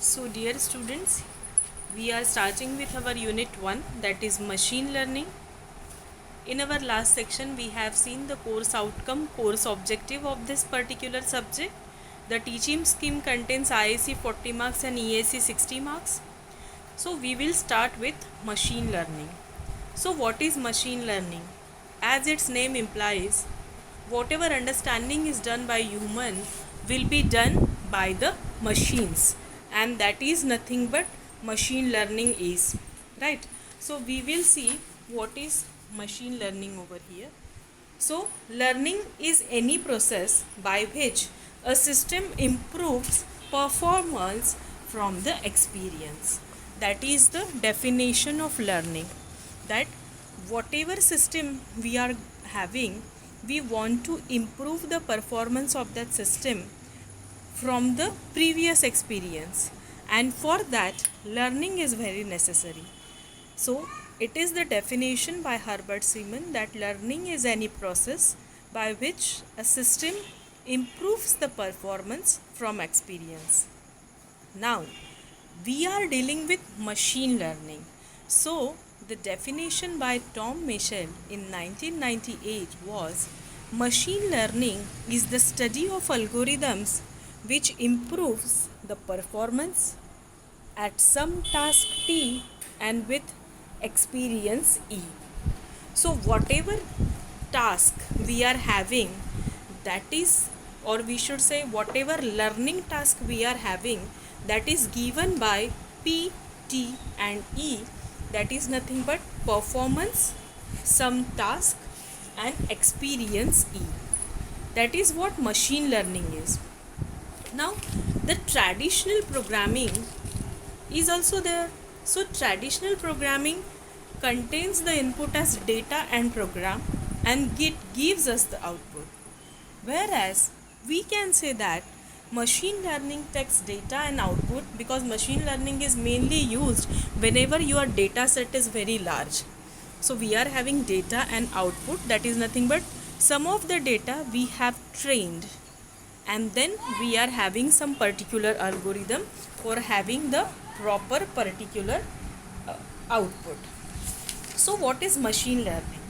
So, dear students, we are starting with our unit 1, that is machine learning. In our last section, we have seen the course outcome, course objective of this particular subject. The teaching scheme contains IAC 40 marks and EAC 60 marks. So, we will start with machine learning. So, what is machine learning? As its name implies, whatever understanding is done by human will be done by the machines, and that is nothing but machine learning is, right? So we will see what is machine learning over here. So learning is any process by which a system improves performance from the experience. That is the definition of learning, that whatever system we are having, we want to improve the performance of that system from the previous experience, and for that learning is very necessary. So it is the definition by Herbert Simon that learning is any process by which a system improves the performance from experience. Now we are dealing with machine learning. So the definition by Tom Michel in 1998 was: machine learning is the study of algorithms which improves the performance at some task T and with experience E. So whatever task we are having, that is, or we should say whatever learning task we are having, that is given by P, T and E, that is nothing but performance, some task and experience E. That is what machine learning is. Now the traditional programming is also there. So traditional programming contains the input as data and program, and it gives us the output. Whereas we can say that machine learning takes data and output, because machine learning is mainly used whenever your data set is very large. So we are having data and output, that is nothing but some of the data we have trained, and then we are having some particular algorithm for having the proper particular output. So what is machine learning?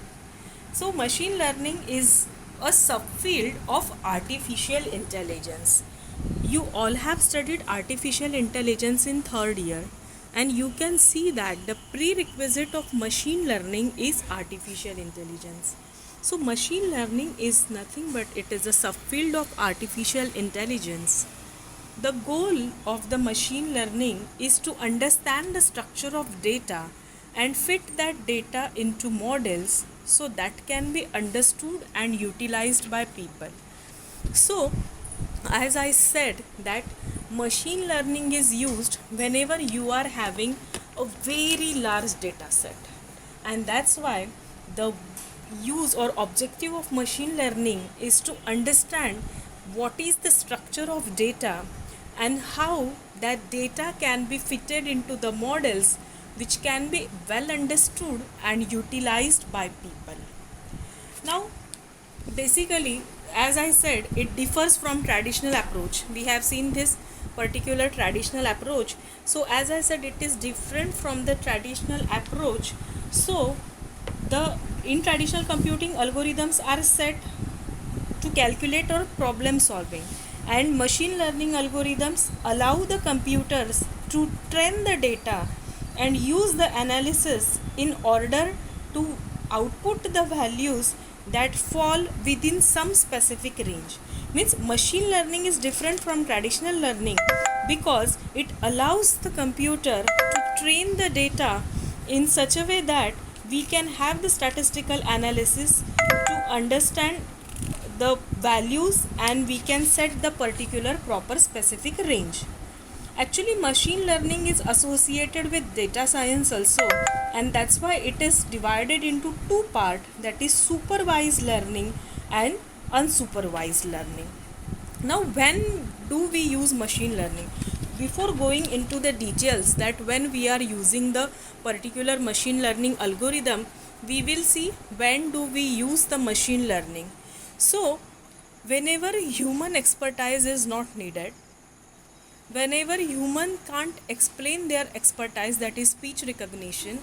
So machine learning is a subfield of artificial intelligence. You all have studied artificial intelligence in third year, and you can see that the prerequisite of machine learning is artificial intelligence. So machine learning is nothing but it is a subfield of artificial intelligence. The goal of the machine learning is to understand the structure of data and fit that data into models so that can be understood and utilized by people. So as I said, that machine learning is used whenever you are having a very large data set, and that's why the use or objective of machine learning is to understand what is the structure of data and how that data can be fitted into the models which can be well understood and utilized by people. Now basically, as I said, it differs from traditional approach. We have seen this particular traditional approach. So as I said, it is different from the traditional approach. So the in traditional computing, algorithms are set to calculate or problem solving, and machine learning algorithms allow the computers to train the data and use the analysis in order to output the values that fall within some specific range. Means machine learning is different from traditional learning because it allows the computer to train the data in such a way that we can have the statistical analysis to understand the values, and we can set the particular proper specific range. Actually machine learning is associated with data science also, and that's why it is divided into two parts, that is supervised learning and unsupervised learning. Now when do we use machine learning? Before going into the details that when we are using the particular machine learning algorithm, we will see when do we use the machine learning. So whenever human expertise is not needed, Whenever human can't explain their expertise, that is speech recognition,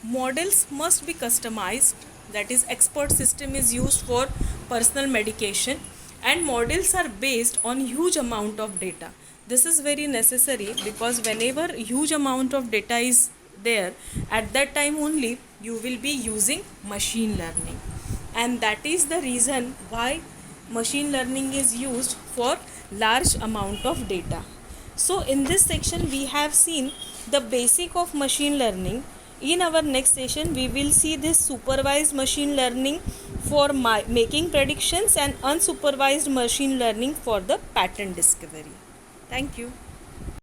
models must be customized, that is expert system is used for personal medication, and models are based on huge amount of data. This is very necessary because whenever huge amount of data is there, at that time only you will be using machine learning, and that is the reason why machine learning is used for large amount of data. So in this section we have seen the basic of machine learning. In our next session we will see this supervised machine learning for making predictions and unsupervised machine learning for the pattern discovery. Thank you.